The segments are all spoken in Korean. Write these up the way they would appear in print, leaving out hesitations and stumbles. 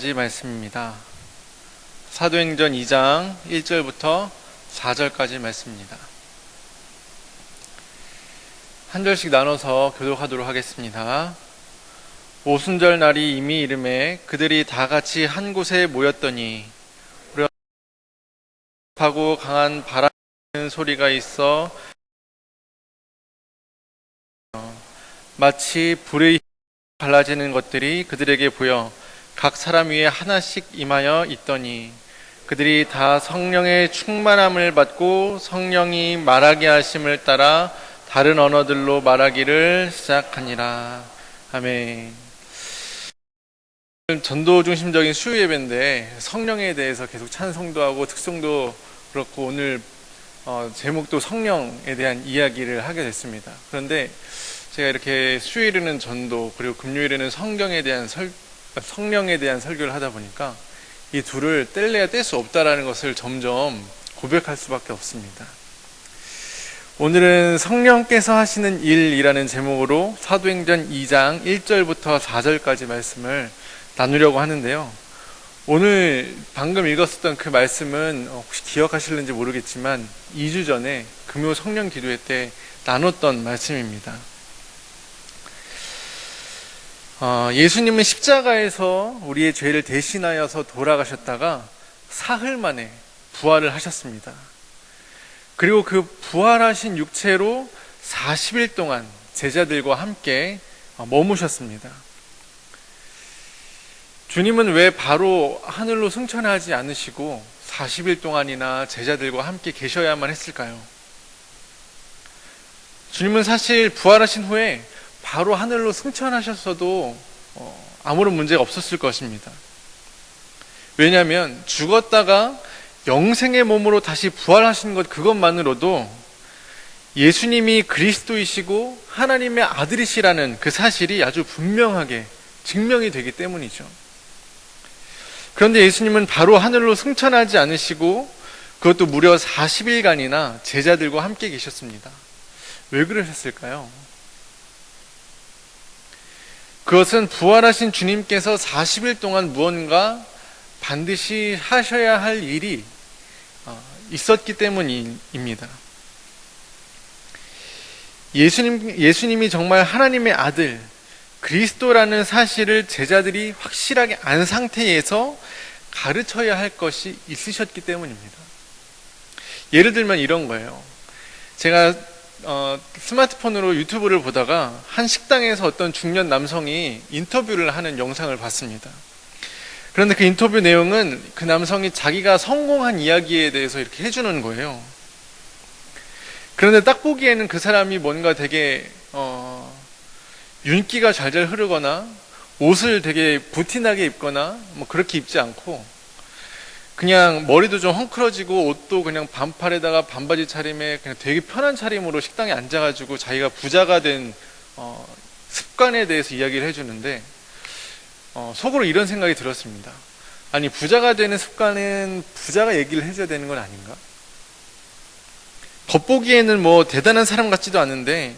말씀입니다. 사도행전 2장 1절부터 4절까지 말씀입니다. 한 절씩 나눠서 교독하도록 하겠습니다. 오순절 날이 이미 이름에 그들이 다 같이 한 곳에 모였더니 하고 강한 바람 소리가 있어 마치 불의 갈라지는 것들이 그들에게 보여 각 사람 위에 하나씩 임하여 있더니 그들이 다 성령의 충만함을 받고 성령이 말하게 하심을 따라 다른 언어들로 말하기를 시작하니라. 아멘. 전도 중심적인 수요 예배인데 성령에 대해서 계속 찬송도 하고 특송도 그렇고 오늘 제목도 성령에 대한 이야기를 하게 됐습니다. 그런데 제가 이렇게 수요일에는 전도 그리고 금요일에는 성령에 대한 설교를 하다 보니까 이 둘을 뗄래야 뗄 수 없다라는 것을 점점 고백할 수밖에 없습니다. 오늘은 성령께서 하시는 일이라는 제목으로 사도행전 2장 1절부터 4절까지 말씀을 나누려고 하는데요. 오늘 방금 읽었었던 그 말씀은 혹시 기억하실는지 모르겠지만 2주 전에 금요 성령 기도회 때 나눴던 말씀입니다. 예수님은 십자가에서 우리의 죄를 대신하여서 돌아가셨다가 사흘 만에 부활을 하셨습니다. 그리고 그 부활하신 육체로 40일 동안 제자들과 함께 머무셨습니다. 주님은 왜 바로 하늘로 승천하지 않으시고 40일 동안이나 제자들과 함께 계셔야만 했을까요? 주님은 사실 부활하신 후에 바로 하늘로 승천하셨어도 아무런 문제가 없었을 것입니다. 왜냐하면 죽었다가 영생의 몸으로 다시 부활하신 것 그것만으로도 예수님이 그리스도이시고 하나님의 아들이시라는 그 사실이 아주 분명하게 증명이 되기 때문이죠. 그런데 예수님은 바로 하늘로 승천하지 않으시고 그것도 무려 40일간이나 제자들과 함께 계셨습니다. 왜 그러셨을까요? 그것은 부활하신 주님께서 40일 동안 무언가 반드시 하셔야 할 일이 있었기 때문입니다. 예수님이 정말 하나님의 아들, 그리스도라는 사실을 제자들이 확실하게 안 상태에서 가르쳐야 할 것이 있으셨기 때문입니다. 예를 들면 이런 거예요. 제가 스마트폰으로 유튜브를 보다가 한 식당에서 어떤 중년 남성이 인터뷰를 하는 영상을 봤습니다. 그런데 그 인터뷰 내용은 그 남성이 자기가 성공한 이야기에 대해서 이렇게 해주는 거예요. 그런데 딱 보기에는 그 사람이 뭔가 되게 윤기가 잘잘 흐르거나 옷을 되게 부티나게 입거나 뭐 그렇게 입지 않고 그냥 머리도 좀 헝클어지고 옷도 그냥 반팔에다가 반바지 차림에 그냥 되게 편한 차림으로 식당에 앉아가지고 자기가 부자가 된 습관에 대해서 이야기를 해주는데 속으로 이런 생각이 들었습니다. 아니 부자가 되는 습관은 부자가 얘기를 해줘야 되는 건 아닌가? 겉보기에는 뭐 대단한 사람 같지도 않은데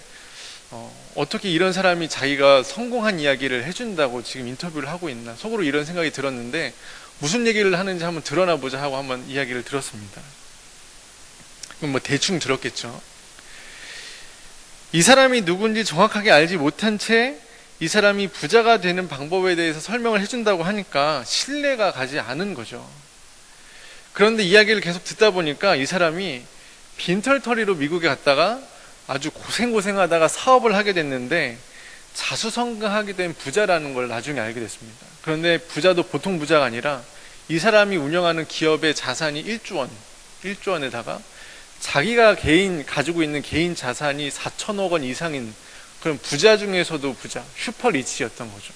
어떻게 이런 사람이 자기가 성공한 이야기를 해준다고 지금 인터뷰를 하고 있나? 속으로 이런 생각이 들었는데 무슨 얘기를 하는지 한번 드러나 보자 하고 한번 이야기를 들었습니다. 뭐 대충 들었겠죠. 이 사람이 누군지 정확하게 알지 못한 채 이 사람이 부자가 되는 방법에 대해서 설명을 해준다고 하니까 신뢰가 가지 않은 거죠. 그런데 이야기를 계속 듣다 보니까 이 사람이 빈털터리로 미국에 갔다가 아주 고생하다가 사업을 하게 됐는데 자수성가하게 된 부자라는 걸 나중에 알게 됐습니다. 그런데 부자도 보통 부자가 아니라 이 사람이 운영하는 기업의 자산이 1조 원에다가 자기가 가지고 있는 개인 자산이 4천억 원 이상인 그런 부자 중에서도 부자, 슈퍼리치였던 거죠.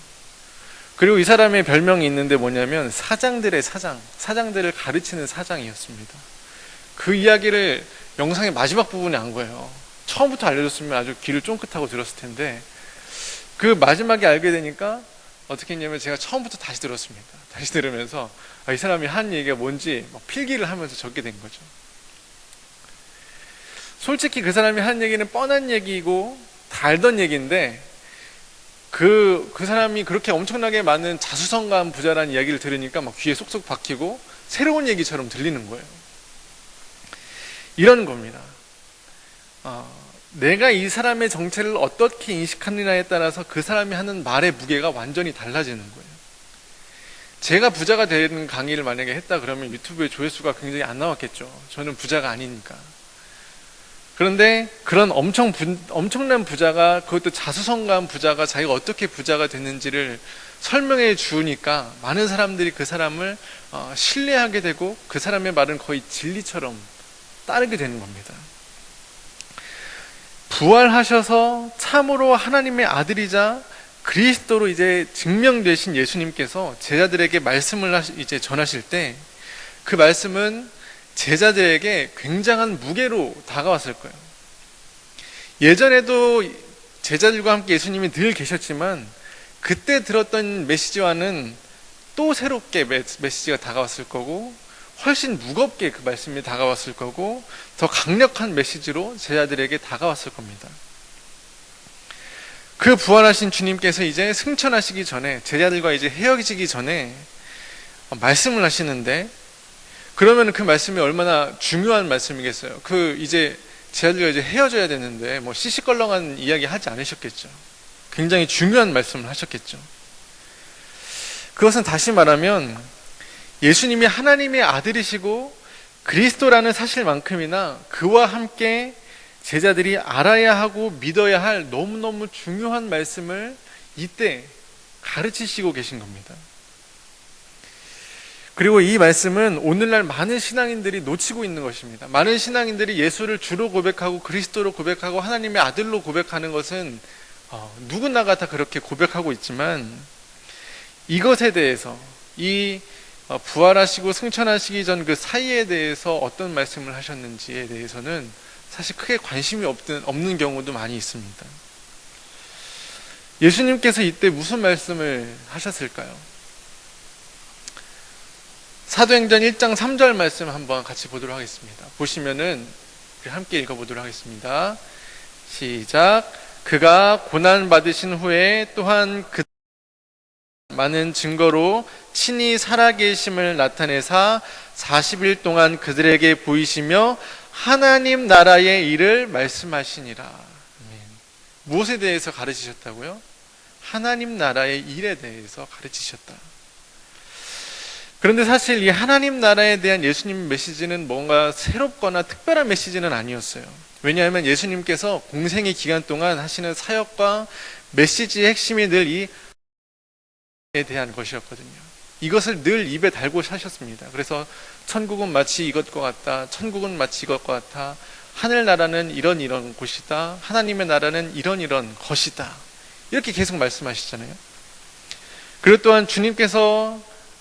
그리고 이 사람의 별명이 있는데 뭐냐면 사장들의 사장들을 가르치는 사장이었습니다. 그 이야기를 영상의 마지막 부분에 안 거예요. 처음부터 알려줬으면 아주 귀를 쫑긋하고 들었을 텐데 그 마지막에 알게 되니까 어떻게 했냐면 제가 처음부터 다시 들었습니다. 다시 들으면서 이 사람이 한 얘기가 뭔지 막 필기를 하면서 적게 된 거죠. 솔직히 그 사람이 한 얘기는 뻔한 얘기이고 다 알던 얘기인데 그 사람이 그렇게 엄청나게 많은 자수성가한 부자라는 이야기를 들으니까 막 귀에 쏙쏙 박히고 새로운 얘기처럼 들리는 거예요. 이런 겁니다. 내가 이 사람의 정체를 어떻게 인식하느냐에 따라서 그 사람이 하는 말의 무게가 완전히 달라지는 거예요. 제가 부자가 되는 강의를 만약에 했다 그러면 유튜브에 조회수가 굉장히 안 나왔겠죠. 저는 부자가 아니니까. 그런데 그런 엄청난 부자가, 그것도 자수성가한 부자가 자기가 어떻게 부자가 됐는지를 설명해 주니까 많은 사람들이 그 사람을 신뢰하게 되고 그 사람의 말은 거의 진리처럼 따르게 되는 겁니다. 부활하셔서 참으로 하나님의 아들이자 그리스도로 이제 증명되신 예수님께서 제자들에게 말씀을 이제 전하실 때 그 말씀은 제자들에게 굉장한 무게로 다가왔을 거예요. 예전에도 제자들과 함께 예수님이 늘 계셨지만 그때 들었던 메시지와는 또 새롭게 메시지가 다가왔을 거고 훨씬 무겁게 그 말씀이 다가왔을 거고 더 강력한 메시지로 제자들에게 다가왔을 겁니다. 그 부활하신 주님께서 이제 승천하시기 전에, 제자들과 이제 헤어지기 전에 말씀을 하시는데, 그러면 그 말씀이 얼마나 중요한 말씀이겠어요. 이제 제자들과 이제 헤어져야 되는데 뭐 시시껄렁한 이야기 하지 않으셨겠죠. 굉장히 중요한 말씀을 하셨겠죠. 그것은 다시 말하면 예수님이 하나님의 아들이시고 그리스도라는 사실만큼이나 그와 함께 제자들이 알아야 하고 믿어야 할 너무너무 중요한 말씀을 이때 가르치시고 계신 겁니다. 그리고 이 말씀은 오늘날 많은 신앙인들이 놓치고 있는 것입니다. 많은 신앙인들이 예수를 주로 고백하고 그리스도로 고백하고 하나님의 아들로 고백하는 것은 누구나가 다 그렇게 고백하고 있지만 이것에 대해서, 이 부활하시고 승천하시기 전 그 사이에 대해서 어떤 말씀을 하셨는지에 대해서는 사실 크게 관심이 없는 경우도 많이 있습니다. 예수님께서 이때 무슨 말씀을 하셨을까요? 사도행전 1장 3절 말씀 한번 같이 보도록 하겠습니다. 보시면은 우리 함께 읽어보도록 하겠습니다. 시작. 그가 고난 받으신 후에 또한 그 많은 증거로 친히 살아계심을 나타내사 40일 동안 그들에게 보이시며 하나님 나라의 일을 말씀하시니라. 무엇에 대해서 가르치셨다고요? 하나님 나라의 일에 대해서 가르치셨다. 그런데 사실 이 하나님 나라에 대한 예수님 메시지는 뭔가 새롭거나 특별한 메시지는 아니었어요. 왜냐하면 예수님께서 공생의 기간 동안 하시는 사역과 메시지의 핵심이 늘 이 에 대한 것이었거든요. 이것을 늘 입에 달고 사셨습니다. 그래서 천국은 마치 이것과 같다. 천국은 마치 이것과 같아. 하늘나라는 이런 곳이다. 하나님의 나라는 이런 것이다. 이렇게 계속 말씀하시잖아요. 그리고 또한 주님께서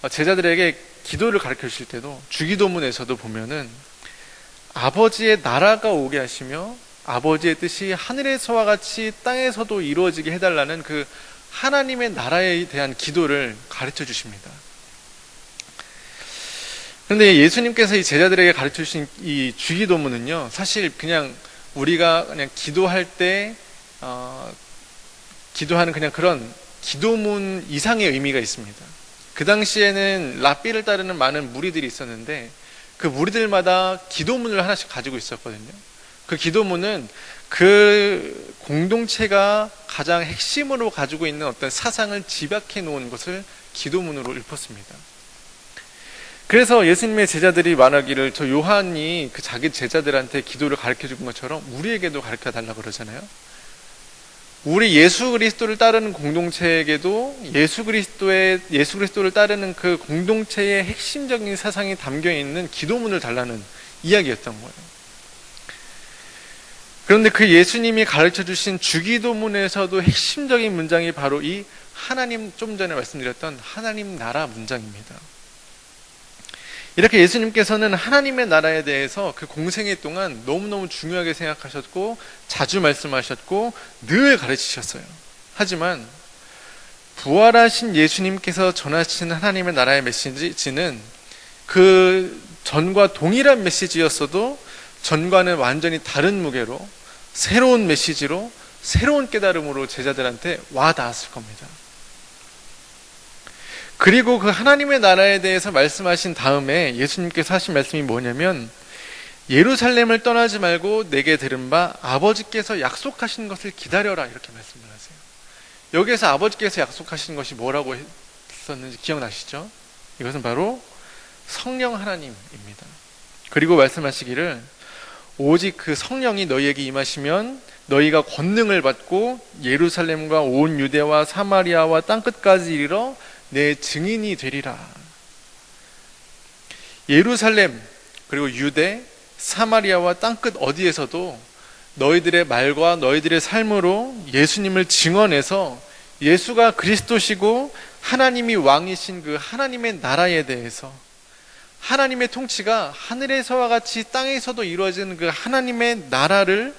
제자들에게 기도를 가르쳐 주실 때도 주기도문에서도 보면은 아버지의 나라가 오게 하시며 아버지의 뜻이 하늘에서와 같이 땅에서도 이루어지게 해달라는 그 하나님의 나라에 대한 기도를 가르쳐 주십니다. 그런데 예수님께서 이 제자들에게 가르쳐 주신 이 주기도문은요, 사실 그냥 우리가 그냥 기도할 때 기도하는 그냥 그런 기도문 이상의 의미가 있습니다. 그 당시에는 랍비를 따르는 많은 무리들이 있었는데 그 무리들마다 기도문을 하나씩 가지고 있었거든요. 그 기도문은 그 공동체가 가장 핵심으로 가지고 있는 어떤 사상을 집약해 놓은 것을 기도문으로 읊었습니다. 그래서 예수님의 제자들이 말하기를, 저 요한이 그 자기 제자들한테 기도를 가르쳐 준 것처럼 우리에게도 가르쳐 달라고 그러잖아요. 우리 예수 그리스도를 따르는 공동체에게도 예수 그리스도를 따르는 그 공동체의 핵심적인 사상이 담겨 있는 기도문을 달라는 이야기였던 거예요. 그런데 그 예수님이 가르쳐 주신 주기도문에서도 핵심적인 문장이 바로 이 하나님, 좀 전에 말씀드렸던 하나님 나라 문장입니다. 이렇게 예수님께서는 하나님의 나라에 대해서 그 공생애 동안 너무너무 중요하게 생각하셨고 자주 말씀하셨고 늘 가르치셨어요. 하지만 부활하신 예수님께서 전하신 하나님의 나라의 메시지는 그 전과 동일한 메시지였어도 전과는 완전히 다른 무게로 새로운 메시지로 새로운 깨달음으로 제자들한테 와 닿았을 겁니다. 그리고 그 하나님의 나라에 대해서 말씀하신 다음에 예수님께서 하신 말씀이 뭐냐면, 예루살렘을 떠나지 말고 내게 들은 바 아버지께서 약속하신 것을 기다려라, 이렇게 말씀을 하세요. 여기에서 아버지께서 약속하신 것이 뭐라고 했었는지 기억나시죠? 이것은 바로 성령 하나님입니다. 그리고 말씀하시기를, 오직 그 성령이 너희에게 임하시면 너희가 권능을 받고 예루살렘과 온 유대와 사마리아와 땅끝까지 이르러 내 증인이 되리라. 예루살렘, 그리고 유대, 사마리아와 땅끝 어디에서도 너희들의 말과 너희들의 삶으로 예수님을 증언해서 예수가 그리스도시고 하나님이 왕이신 그 하나님의 나라에 대해서, 하나님의 통치가 하늘에서와 같이 땅에서도 이루어지는 그 하나님의 나라를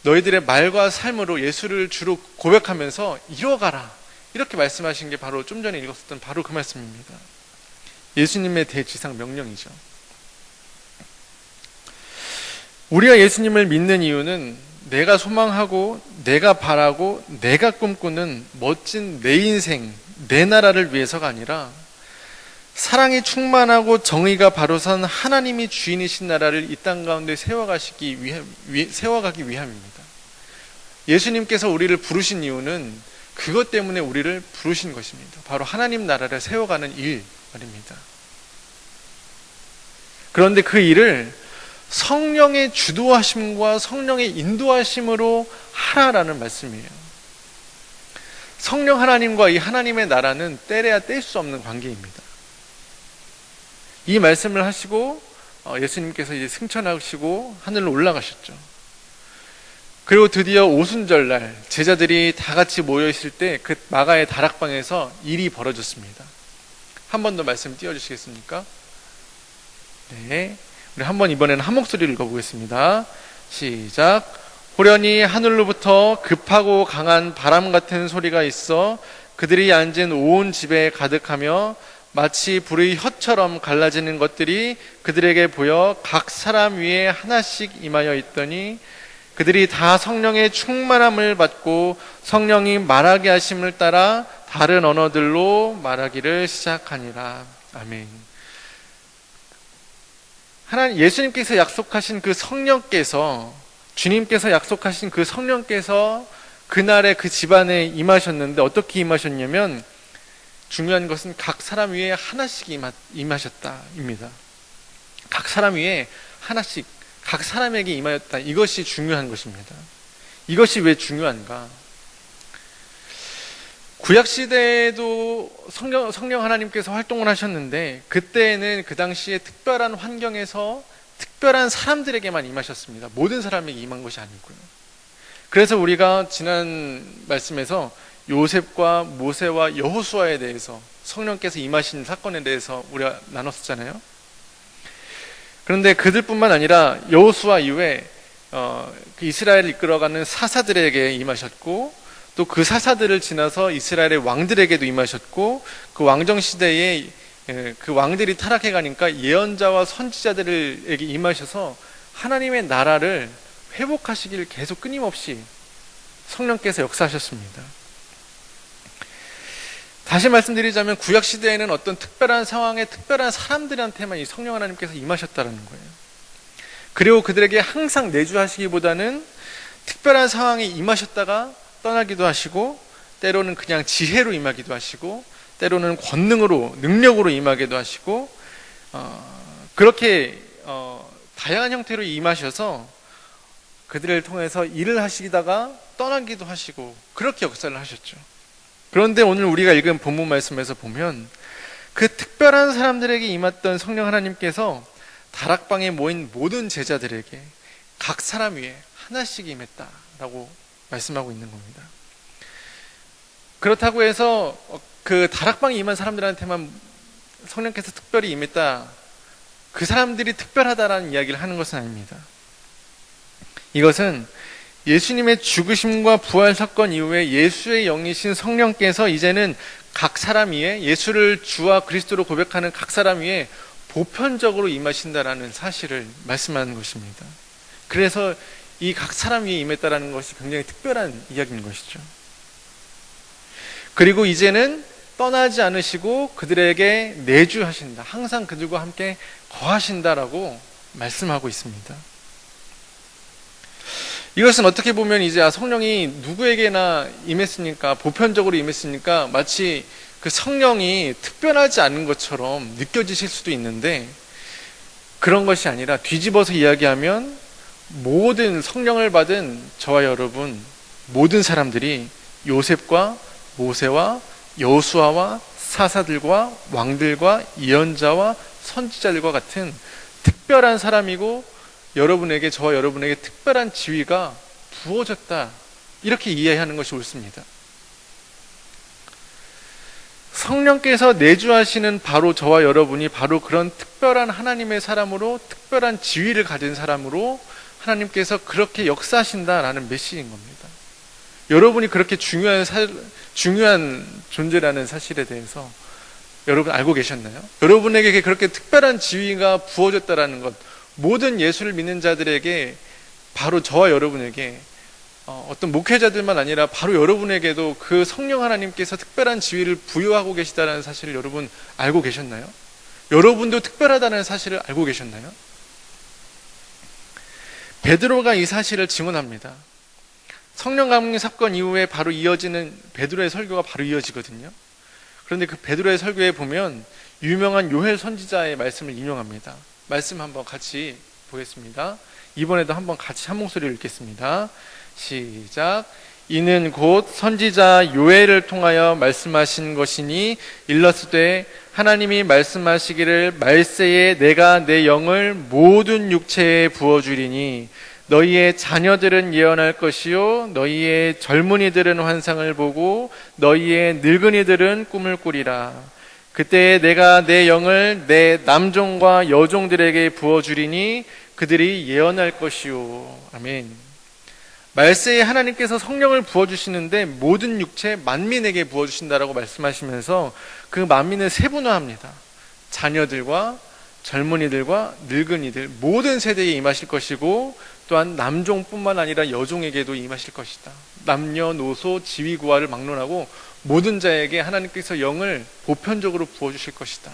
너희들의 말과 삶으로 예수를 주로 고백하면서 이뤄가라, 이렇게 말씀하신 게 바로 좀 전에 읽었었던 바로 그 말씀입니다. 예수님의 대지상 명령이죠. 우리가 예수님을 믿는 이유는 내가 소망하고 내가 바라고 내가 꿈꾸는 멋진 내 인생, 내 나라를 위해서가 아니라 사랑이 충만하고 정의가 바로 선 하나님이 주인이신 나라를 이 땅 가운데 세워가기 위함입니다. 예수님께서 우리를 부르신 이유는 그것 때문에 우리를 부르신 것입니다. 바로 하나님 나라를 세워가는 일 말입니다. 그런데 그 일을 성령의 주도하심과 성령의 인도하심으로 하라라는 말씀이에요. 성령 하나님과 이 하나님의 나라는 떼려야 뗄 수 없는 관계입니다. 이 말씀을 하시고 예수님께서 이제 승천하시고 하늘로 올라가셨죠. 그리고 드디어 오순절날 제자들이 다 같이 모여 있을 때 그 마가의 다락방에서 일이 벌어졌습니다. 한 번 더 말씀 띄워주시겠습니까? 네, 우리 한번 이번에는 한 목소리를 읽어보겠습니다. 시작. 호련히 하늘로부터 급하고 강한 바람 같은 소리가 있어 그들이 앉은 온 집에 가득하며 마치 불의 혀처럼 갈라지는 것들이 그들에게 보여 각 사람 위에 하나씩 임하여 있더니 그들이 다 성령의 충만함을 받고 성령이 말하게 하심을 따라 다른 언어들로 말하기를 시작하니라. 아멘. 하나님, 예수님께서 약속하신 그 성령께서, 주님께서 약속하신 그 성령께서 그날의 그 집안에 임하셨는데 어떻게 임하셨냐면, 중요한 것은 각 사람 위에 하나씩 임하셨다입니다. 각 사람 위에 하나씩, 각 사람에게 임하였다. 이것이 중요한 것입니다. 이것이 왜 중요한가? 구약시대에도 성령 하나님께서 활동을 하셨는데, 그때는 그 당시에 특별한 환경에서 특별한 사람들에게만 임하셨습니다. 모든 사람에게 임한 것이 아니고요. 그래서 우리가 지난 말씀에서 요셉과 모세와 여호수아에 대해서, 성령께서 임하신 사건에 대해서 우리가 나눴었잖아요. 그런데 그들뿐만 아니라 여호수아 이후에 그 이스라엘을 이끌어가는 사사들에게 임하셨고, 또 그 사사들을 지나서 이스라엘의 왕들에게도 임하셨고, 그 왕정 시대에 그 왕들이 타락해 가니까 예언자와 선지자들에게 임하셔서 하나님의 나라를 회복하시길 계속 끊임없이 성령께서 역사하셨습니다. 다시 말씀드리자면 구약 시대에는 어떤 특별한 상황에 특별한 사람들한테만 이 성령 하나님께서 임하셨다는 거예요. 그리고 그들에게 항상 내주하시기보다는 특별한 상황에 임하셨다가 떠나기도 하시고, 때로는 그냥 지혜로 임하기도 하시고, 때로는 권능으로, 능력으로 임하기도 하시고, 그렇게 다양한 형태로 임하셔서 그들을 통해서 일을 하시다가 떠나기도 하시고, 그렇게 역사를 하셨죠. 그런데 오늘 우리가 읽은 본문 말씀에서 보면 그 특별한 사람들에게 임했던 성령 하나님께서 다락방에 모인 모든 제자들에게 각 사람 위에 하나씩 임했다라고 말씀하고 있는 겁니다. 그렇다고 해서 그 다락방에 임한 사람들한테만 성령께서 특별히 임했다, 그 사람들이 특별하다라는 이야기를 하는 것은 아닙니다. 이것은 예수님의 죽으심과 부활 사건 이후에 예수의 영이신 성령께서 이제는 각 사람 위에, 예수를 주와 그리스도로 고백하는 각 사람 위에 보편적으로 임하신다라는 사실을 말씀하는 것입니다. 그래서 이 각 사람 위에 임했다라는 것이 굉장히 특별한 이야기인 것이죠. 그리고 이제는 떠나지 않으시고 그들에게 내주하신다. 항상 그들과 함께 거하신다라고 말씀하고 있습니다. 이것은 어떻게 보면 이제 성령이 누구에게나 임했으니까, 보편적으로 임했으니까 마치 그 성령이 특별하지 않은 것처럼 느껴지실 수도 있는데, 그런 것이 아니라 뒤집어서 이야기하면 모든 성령을 받은 저와 여러분, 모든 사람들이 요셉과 모세와 여호수아와 사사들과 왕들과 예언자와 선지자들과 같은 특별한 사람이고, 여러분에게, 저와 여러분에게 특별한 지위가 부어졌다, 이렇게 이해하는 것이 옳습니다. 성령께서 내주하시는 바로 저와 여러분이 바로 그런 특별한 하나님의 사람으로, 특별한 지위를 가진 사람으로 하나님께서 그렇게 역사하신다라는 메시지인 겁니다. 여러분이 그렇게 중요한 존재라는 사실에 대해서 여러분 알고 계셨나요? 여러분에게 그렇게 특별한 지위가 부어졌다라는 것, 모든 예수를 믿는 자들에게, 바로 저와 여러분에게, 어떤 목회자들만 아니라 바로 여러분에게도 그 성령 하나님께서 특별한 지위를 부여하고 계시다는 사실을 여러분 알고 계셨나요? 여러분도 특별하다는 사실을 알고 계셨나요? 베드로가 이 사실을 증언합니다. 성령 감격 사건 이후에 바로 이어지는 베드로의 설교가 바로 이어지거든요. 그런데 그 베드로의 설교에 보면 유명한 요엘 선지자의 말씀을 인용합니다. 말씀 한번 같이 보겠습니다. 이번에도 한번 같이 한 목소리를 읽겠습니다. 시작. 이는 곧 선지자 요엘을 통하여 말씀하신 것이니, 일러스되 하나님이 말씀하시기를 말세에 내가 내 영을 모든 육체에 부어주리니 너희의 자녀들은 예언할 것이요 너희의 젊은이들은 환상을 보고 너희의 늙은이들은 꿈을 꾸리라. 그때 내가 내 영을 내 남종과 여종들에게 부어주리니 그들이 예언할 것이요. 아멘. 말세에 하나님께서 성령을 부어주시는데 모든 육체 만민에게 부어주신다라고 말씀하시면서 그 만민을 세분화합니다. 자녀들과 젊은이들과 늙은이들, 모든 세대에 임하실 것이고, 또한 남종뿐만 아니라 여종에게도 임하실 것이다. 남녀노소 지위구화를 막론하고 모든 자에게 하나님께서 영을 보편적으로 부어주실 것이다.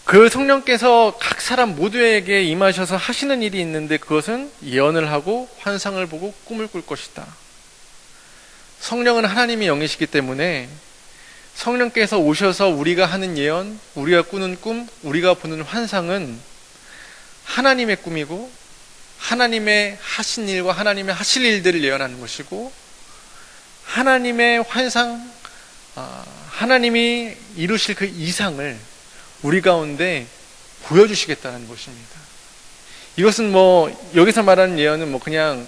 그 성령께서 각 사람 모두에게 임하셔서 하시는 일이 있는데, 그것은 예언을 하고 환상을 보고 꿈을 꿀 것이다. 성령은 하나님의 영이시기 때문에 성령께서 오셔서 우리가 하는 예언, 우리가 꾸는 꿈, 우리가 보는 환상은 하나님의 꿈이고, 하나님의 하신 일과 하나님의 하실 일들을 예언하는 것이고, 하나님의 환상, 하나님이 이루실 그 이상을 우리 가운데 보여주시겠다는 것입니다. 이것은 여기서 말하는 예언은 그냥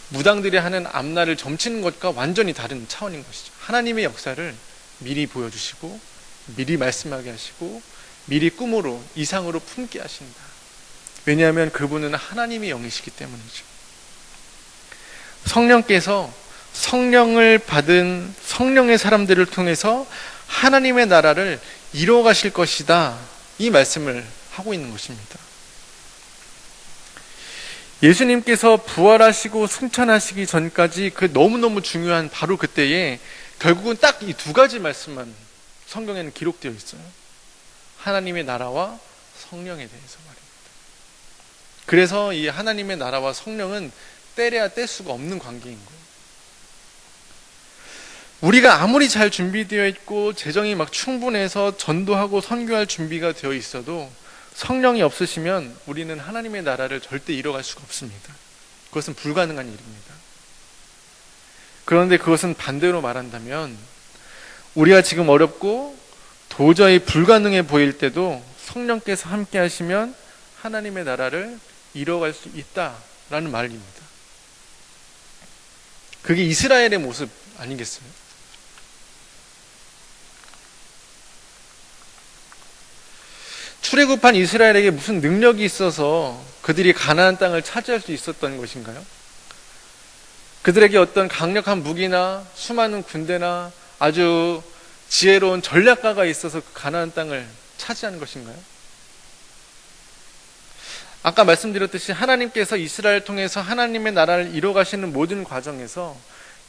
무당들이 하는 앞날을 점치는 것과 완전히 다른 차원인 것이죠. 하나님의 역사를 미리 보여주시고, 미리 말씀하게 하시고, 미리 꿈으로, 이상으로 품게 하신다. 왜냐하면 그분은 하나님의 영이시기 때문이죠. 성령께서 성령을 받은 성령의 사람들을 통해서 하나님의 나라를 이루어 가실 것이다, 이 말씀을 하고 있는 것입니다. 예수님께서 부활하시고 승천하시기 전까지 그 너무너무 중요한 바로 그때에 결국은 딱 이 두 가지 말씀만 성경에는 기록되어 있어요. 하나님의 나라와 성령에 대해서 말입니다. 그래서 이 하나님의 나라와 성령은 떼려야 뗄 수가 없는 관계인 거예요. 우리가 아무리 잘 준비되어 있고 재정이 막 충분해서 전도하고 선교할 준비가 되어 있어도 성령이 없으시면 우리는 하나님의 나라를 절대 이뤄갈 수가 없습니다. 그것은 불가능한 일입니다. 그런데 그것은 반대로 말한다면, 우리가 지금 어렵고 도저히 불가능해 보일 때도 성령께서 함께 하시면 하나님의 나라를 이뤄갈 수 있다라는 말입니다. 그게 이스라엘의 모습 아니겠어요? 출애굽한 이스라엘에게 무슨 능력이 있어서 그들이 가나안 땅을 차지할 수 있었던 것인가요? 그들에게 어떤 강력한 무기나 수많은 군대나 아주 지혜로운 전략가가 있어서 그 가나안 땅을 차지하는 것인가요? 아까 말씀드렸듯이 하나님께서 이스라엘을 통해서 하나님의 나라를 이뤄가시는 모든 과정에서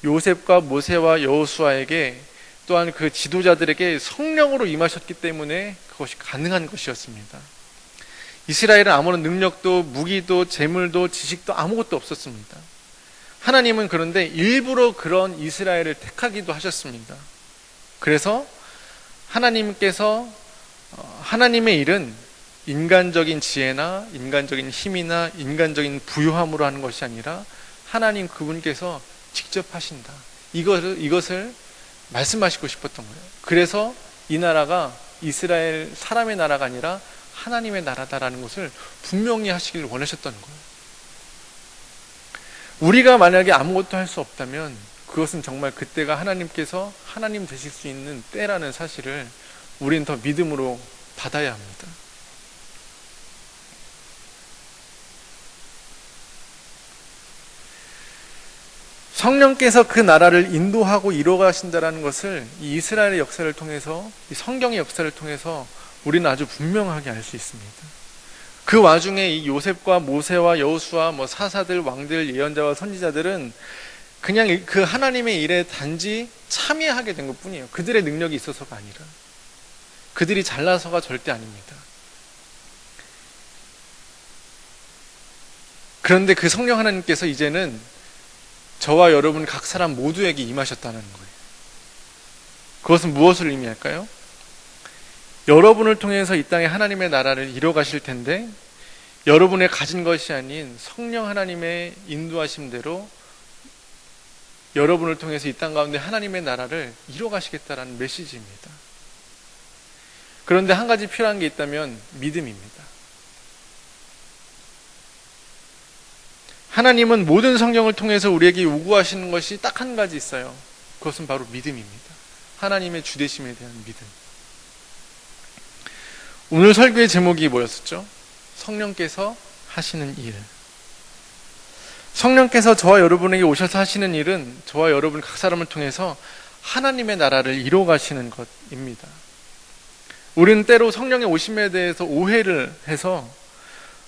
요셉과 모세와 여호수아에게 또한 그 지도자들에게 성령으로 임하셨기 때문에 그것이 가능한 것이었습니다. 이스라엘은 아무런 능력도 무기도 재물도 지식도 아무것도 없었습니다. 하나님은 그런데 일부러 그런 이스라엘을 택하기도 하셨습니다. 그래서 하나님께서 하나님의 일은 인간적인 지혜나 인간적인 힘이나 인간적인 부유함으로 하는 것이 아니라 하나님 그분께서 직접 하신다. 이것을 말씀하시고 싶었던 거예요. 그래서 이 나라가 이스라엘 사람의 나라가 아니라 하나님의 나라다라는 것을 분명히 하시길 원하셨던 거예요. 우리가 만약에 아무것도 할 수 없다면 그것은 정말 그때가 하나님께서 하나님 되실 수 있는 때라는 사실을 우리는 더 믿음으로 받아야 합니다. 성령께서 그 나라를 인도하고 이루어가신다는 것을 이 이스라엘의 역사를 통해서, 이 성경의 역사를 통해서 우리는 아주 분명하게 알 수 있습니다. 그 와중에 이 요셉과 모세와 여호수아, 사사들, 왕들, 예언자와 선지자들은 그냥 그 하나님의 일에 단지 참여하게 된 것뿐이에요. 그들의 능력이 있어서가 아니라, 그들이 잘나서가 절대 아닙니다. 그런데 그 성령 하나님께서 이제는 저와 여러분 각 사람 모두에게 임하셨다는 거예요. 그것은 무엇을 의미할까요? 여러분을 통해서 이 땅에 하나님의 나라를 이뤄가실 텐데 여러분의 가진 것이 아닌 성령 하나님의 인도하심대로 여러분을 통해서 이 땅 가운데 하나님의 나라를 이뤄가시겠다라는 메시지입니다. 그런데 한 가지 필요한 게 있다면 믿음입니다. 하나님은 모든 성경을 통해서 우리에게 요구하시는 것이 딱 한 가지 있어요. 그것은 바로 믿음입니다. 하나님의 주되심에 대한 믿음. 오늘 설교의 제목이 뭐였었죠? 성령께서 하시는 일. 성령께서 저와 여러분에게 오셔서 하시는 일은 저와 여러분 각 사람을 통해서 하나님의 나라를 이루어 가시는 것입니다. 우리는 때로 성령의 오심에 대해서 오해를 해서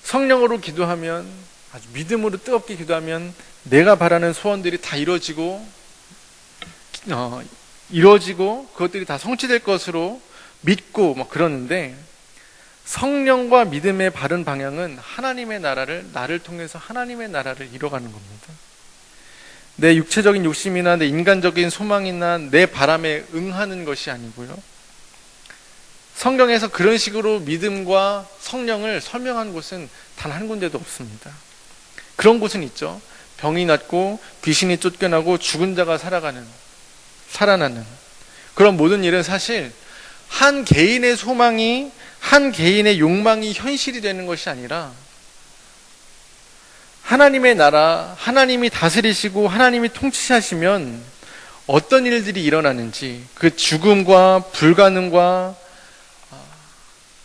성령으로 기도하면, 아주 믿음으로 뜨겁게 기도하면 내가 바라는 소원들이 다 이루어지고 그것들이 다 성취될 것으로 믿고 그러는데, 성령과 믿음의 바른 방향은 하나님의 나라를, 나를 통해서 하나님의 나라를 이뤄가는 겁니다. 내 육체적인 욕심이나 내 인간적인 소망이나 내 바람에 응하는 것이 아니고요. 성경에서 그런 식으로 믿음과 성령을 설명한 곳은 단 한 군데도 없습니다. 그런 곳은 있죠. 병이 낫고 귀신이 쫓겨나고 죽은 자가 살아나는 그런 모든 일은 사실 한 개인의 소망이, 한 개인의 욕망이 현실이 되는 것이 아니라 하나님의 나라, 하나님이 다스리시고 하나님이 통치하시면 어떤 일들이 일어나는지, 그 죽음과 불가능과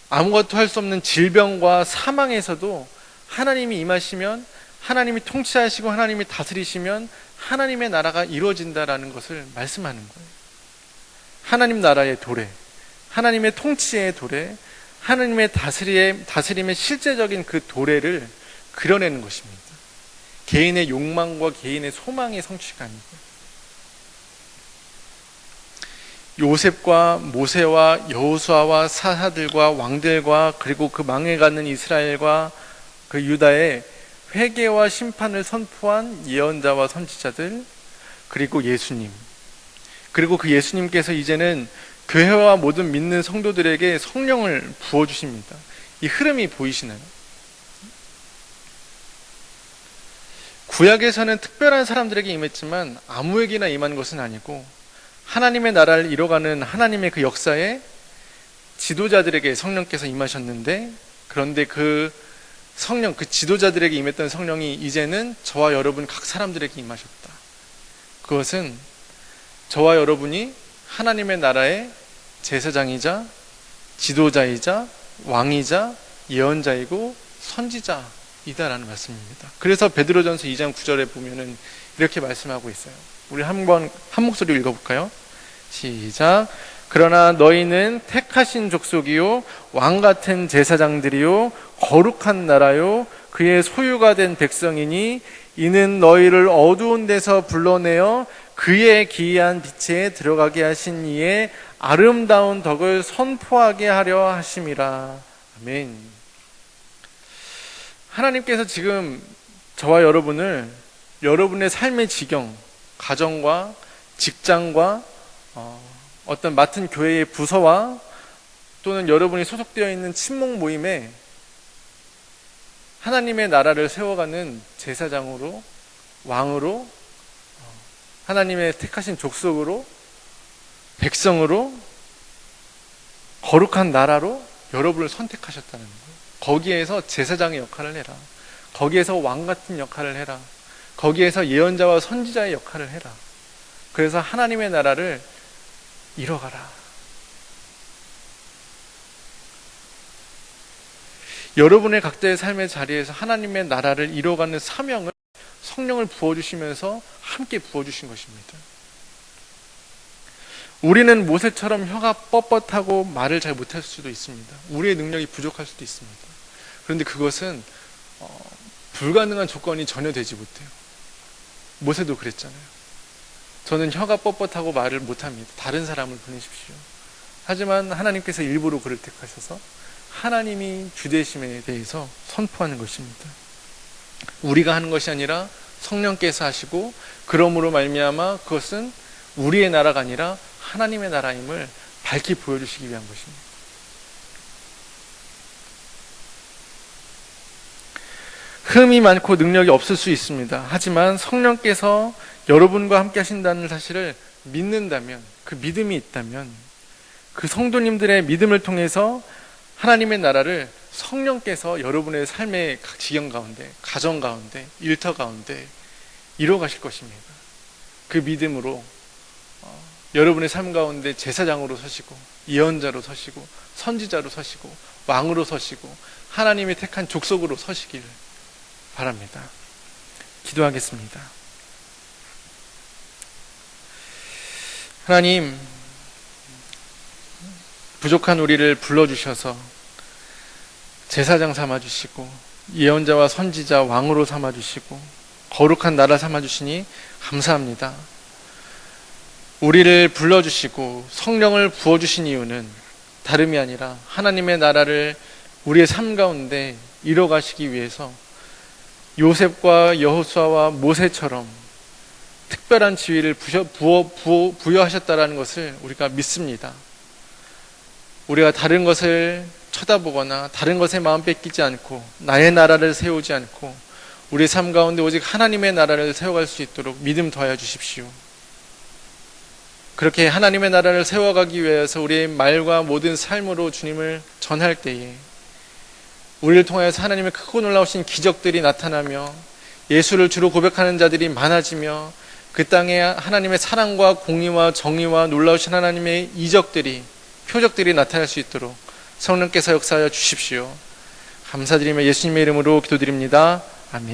아무것도 할 수 없는 질병과 사망에서도 하나님이 임하시면, 하나님이 통치하시고 하나님이 다스리시면 하나님의 나라가 이루어진다라는 것을 말씀하는 거예요. 하나님 나라의 도래, 하나님의 통치의 도래, 하나님의 다스림의 실제적인 그 도래를 그려내는 것입니다. 개인의 욕망과 개인의 소망의 성취가 아니고, 요셉과 모세와 여호수아와 사사들과 왕들과 그리고 그 망해가는 이스라엘과 그 유다의 회개와 심판을 선포한 예언자와 선지자들, 그리고 예수님, 그리고 그 예수님께서 이제는 교회와 모든 믿는 성도들에게 성령을 부어주십니다. 이 흐름이 보이시나요? 구약에서는 특별한 사람들에게 임했지만 아무에게나 임한 것은 아니고 하나님의 나라를 이뤄가는 하나님의 그 역사에 지도자들에게 성령께서 임하셨는데, 그런데 그 성령, 그 지도자들에게 임했던 성령이 이제는 저와 여러분 각 사람들에게 임하셨다. 그것은 저와 여러분이 하나님의 나라의 제사장이자 지도자이자 왕이자 예언자이고 선지자이다라는 말씀입니다. 그래서 베드로전서 2장 9절에 보면은 이렇게 말씀하고 있어요. 우리 한 목소리로 읽어볼까요? 시작. 그러나 너희는 택하신 족속이요 왕 같은 제사장들이요 거룩한 나라요 그의 소유가 된 백성이니 이는 너희를 어두운 데서 불러내어 그의 기이한 빛에 들어가게 하신 이의 아름다운 덕을 선포하게 하려 하심이라. 아멘. 하나님께서 지금 저와 여러분을 여러분의 삶의 지경, 가정과 직장과 어떤 맡은 교회의 부서와 또는 여러분이 소속되어 있는 친목 모임에 하나님의 나라를 세워가는 제사장으로, 왕으로, 하나님의 택하신 족속으로, 백성으로, 거룩한 나라로 여러분을 선택하셨다는 거예요. 거기에서 제사장의 역할을 해라. 거기에서 왕 같은 역할을 해라. 거기에서 예언자와 선지자의 역할을 해라. 그래서 하나님의 나라를 이뤄가라. 여러분의 각자의 삶의 자리에서 하나님의 나라를 이뤄가는 사명을 성령을 부어주시면서 함께 부어주신 것입니다. 우리는 모세처럼 혀가 뻣뻣하고 말을 잘 못할 수도 있습니다. 우리의 능력이 부족할 수도 있습니다. 그런데 그것은 불가능한 조건이 전혀 되지 못해요. 모세도 그랬잖아요. 저는 혀가 뻣뻣하고 말을 못합니다. 다른 사람을 보내십시오. 하지만 하나님께서 일부러 그를 택하셔서 하나님이 주되심에 대해서 선포하는 것입니다. 우리가 하는 것이 아니라 성령께서 하시고 그러므로 말미암아 그것은 우리의 나라가 아니라 하나님의 나라임을 밝히 보여주시기 위한 것입니다. 흠이 많고 능력이 없을 수 있습니다. 하지만 성령께서 여러분과 함께 하신다는 사실을 믿는다면, 그 믿음이 있다면 그 성도님들의 믿음을 통해서 하나님의 나라를 성령께서 여러분의 삶의 각 지경 가운데, 가정 가운데, 일터 가운데 이뤄 가실 것입니다. 그 믿음으로 여러분의 삶 가운데 제사장으로 서시고 예언자로 서시고 선지자로 서시고 왕으로 서시고 하나님이 택한 족속으로 서시길 바랍니다. 기도하겠습니다. 하나님, 부족한 우리를 불러주셔서 제사장 삼아주시고 예언자와 선지자 왕으로 삼아주시고 거룩한 나라 삼아주시니 감사합니다. 우리를 불러주시고 성령을 부어주신 이유는 다름이 아니라 하나님의 나라를 우리의 삶 가운데 이뤄가시기 위해서 요셉과 여호수아와 모세처럼 특별한 지위를 부여하셨다는 것을 우리가 믿습니다. 우리가 다른 것을 쳐다보거나 다른 것에 마음 뺏기지 않고 나의 나라를 세우지 않고 우리 삶 가운데 오직 하나님의 나라를 세워갈 수 있도록 믿음 더하여 주십시오. 그렇게 하나님의 나라를 세워가기 위해서 우리의 말과 모든 삶으로 주님을 전할 때에 우리를 통하여서 하나님의 크고 놀라우신 기적들이 나타나며 예수를 주로 고백하는 자들이 많아지며 그 땅에 하나님의 사랑과 공의와 정의와 놀라우신 하나님의 이적들이, 표적들이 나타날 수 있도록 성령께서 역사하여 주십시오. 감사드리며 예수님의 이름으로 기도드립니다.